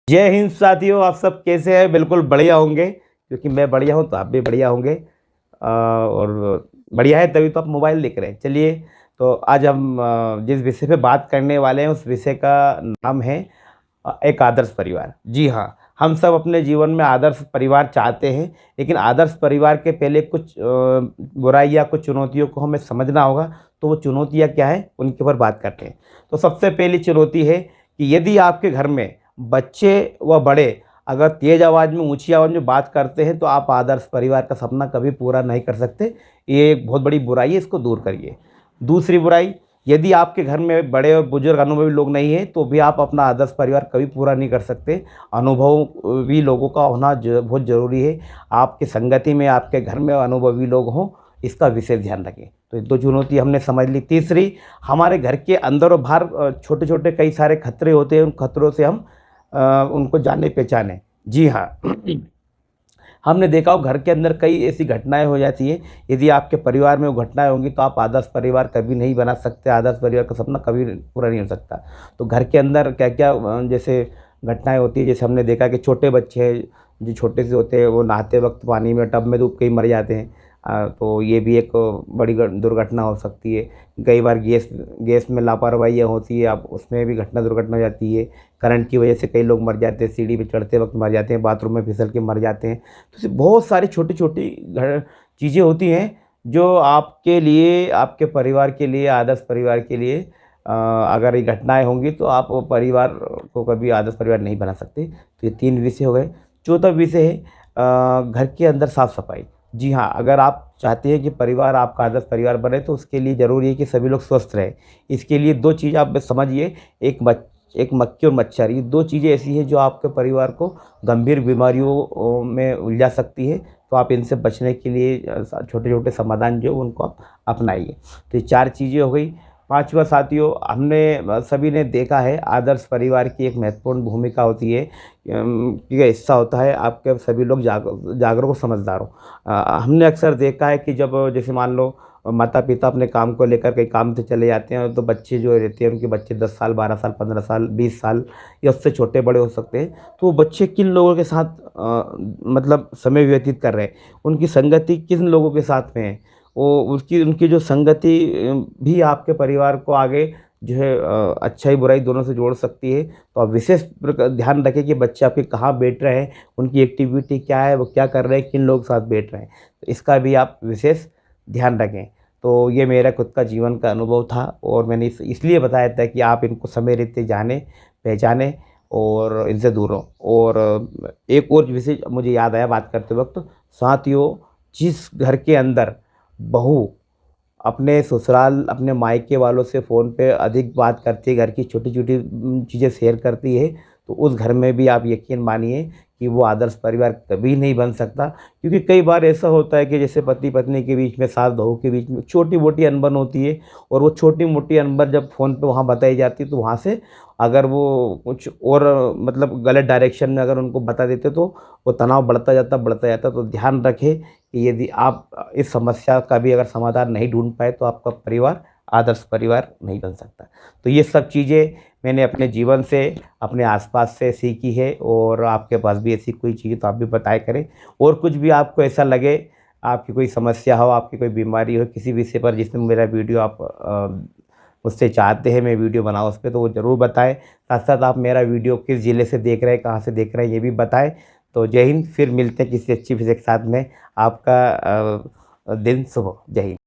जय हिंद साथियों, आप सब कैसे हैं? बिल्कुल बढ़िया होंगे, क्योंकि मैं बढ़िया हूं तो आप भी बढ़िया होंगे। और बढ़िया है तभी तो आप मोबाइल देख रहे हैं। चलिए, तो आज हम जिस विषय पे बात करने वाले हैं उस विषय का नाम है एक आदर्श परिवार। जी हाँ, हम सब अपने जीवन में आदर्श परिवार चाहते हैं, लेकिन आदर्श परिवार के पहले कुछ बुराइयां, कुछ चुनौतियों को हमें समझना होगा। तो वो चुनौतियां क्या है, उनके ऊपर बात करते हैं। तो सबसे पहली चुनौती है कि यदि आपके घर में बच्चे व बड़े अगर तेज़ आवाज़ में, ऊंची आवाज़ में बात करते हैं, तो आप आदर्श परिवार का सपना कभी पूरा नहीं कर सकते। ये एक बहुत बड़ी बुराई है, इसको दूर करिए। दूसरी बुराई, यदि आपके घर में बड़े और बुजुर्ग अनुभवी लोग नहीं हैं, तो भी आप अपना आदर्श परिवार कभी पूरा नहीं कर सकते। अनुभवी लोगों का होना बहुत ज़रूरी है। आपकी संगति में, आपके घर में अनुभवी लोग हों, इसका विशेष ध्यान रखें। तो ये दो चुनौती हमने समझ ली। तीसरी, हमारे घर के अंदर और बाहर छोटे छोटे कई सारे खतरे होते हैं। उन खतरों से हम उनको जाने पहचाने। जी हाँ, हमने देखा हो घर के अंदर कई ऐसी घटनाएं हो जाती हैं। यदि आपके परिवार में वो घटनाएं होंगी तो आप आदर्श परिवार कभी नहीं बना सकते। आदर्श परिवार का सपना कभी पूरा नहीं हो सकता। तो घर के अंदर क्या क्या जैसे घटनाएं होती है, जैसे हमने देखा कि छोटे बच्चे हैं, जो छोटे से होते हैं, वो नहाते वक्त पानी में, टब में डूब के ही मर जाते हैं। तो ये भी एक बड़ी दुर्घटना हो सकती है। कई बार गैस गैस में लापरवाहियाँ होती है, अब उसमें भी दुर्घटना हो जाती है। करंट की वजह से कई लोग मर जाते हैं, सीढ़ी पे चढ़ते वक्त मर जाते हैं, बाथरूम में फिसल के मर जाते हैं। तो ऐसी बहुत सारी छोटी छोटी चीज़ें होती हैं जो आपके लिए, आपके परिवार के लिए, आदर्श परिवार के लिए अगर ये घटनाएं होंगी तो आप वो परिवार को कभी आदर्श परिवार नहीं बना सकते। तो ये 3 विषय हो गए। चौथा विषय है घर के अंदर साफ सफाई। जी हाँ, अगर आप चाहते हैं कि परिवार आपका आदर्श परिवार बने, तो उसके लिए ज़रूरी है कि सभी लोग स्वस्थ रहें। इसके लिए 2 चीज़ आप बस समझिए, एक मक्खी और मच्छर, ये 2 चीज़ें ऐसी हैं जो आपके परिवार को गंभीर बीमारियों में उलझा सकती है। तो आप इनसे बचने के लिए छोटे छोटे समाधान जो उनको आप अपनाइए। तो ये 4 चीज़ें हो गई। पाँचवा साथियों, हमने सभी ने देखा है, आदर्श परिवार की एक महत्वपूर्ण भूमिका होती है कि हिस्सा होता है आपके सभी लोग जागरूक और समझदार हो। हमने अक्सर देखा है कि जब जैसे मान लो माता पिता अपने काम को लेकर कहीं काम से चले जाते हैं, तो बच्चे जो रहते हैं, उनके बच्चे 10 साल, 12 साल, 15 साल, 20 साल या उससे छोटे बड़े हो सकते हैं। तो वो बच्चे किन लोगों के साथ मतलब समय व्यतीत कर रहे हैं, उनकी संगति किन लोगों के साथ में है, वो उसकी उनकी जो संगति भी आपके परिवार को आगे जो है अच्छाई बुराई दोनों से जोड़ सकती है। तो आप विशेष ध्यान रखें कि बच्चे आपके कहाँ बैठ रहे हैं, उनकी एक्टिविटी क्या है, वो क्या कर रहे हैं, किन लोगों के साथ बैठ रहे हैं। तो इसका भी आप विशेष ध्यान रखें। तो ये मेरा खुद का जीवन का अनुभव था, और मैंने इसलिए बताया था कि आप इनको समय रहते जाने पहचाने और इनसे दूर रहो। और एक और विषय मुझे याद आया बात करते वक्त, साथियों, जिस घर के अंदर बहू अपने ससुराल, अपने मायके वालों से फ़ोन पे अधिक बात करती है, घर की छोटी-छोटी चीज़ें शेयर करती है, तो उस घर में भी आप यकीन मानिए कि वो आदर्श परिवार कभी नहीं बन सकता। क्योंकि कई बार ऐसा होता है कि जैसे पति-पत्नी के बीच में, सास-बहू के बीच में छोटी-मोटी अनबन होती है, और वो छोटी-मोटी अनबन जब फ़ोन पे वहाँ बताई जाती है, तो वहाँ से अगर वो कुछ और मतलब गलत डायरेक्शन में अगर उनको बता देते, तो वो तनाव बढ़ता जाता। तो ध्यान रखें कि यदि आप इस समस्या का भी अगर समाधान नहीं ढूँढ पाए, तो आपका परिवार आदर्श परिवार नहीं बन सकता। तो ये सब चीज़ें मैंने अपने जीवन से, अपने आसपास से सीखी है, और आपके पास भी ऐसी कोई चीज़ तो आप भी बताया करें। और कुछ भी आपको ऐसा लगे, आपकी कोई समस्या हो, आपकी कोई बीमारी हो, किसी विषय पर जिसमें मेरा वीडियो आप मुझसे चाहते हैं मैं वीडियो बनाऊँ उस पे, तो वो ज़रूर बताएँ। साथ-साथ आप मेरा वीडियो किस ज़िले से देख रहे हैं, कहाँ से देख रहे हैं, ये भी बताएँ। तो जय हिंद, फिर मिलते हैं किसी अच्छी विषय के साथ में। आपका दिन शुभ हो। जय हिंद।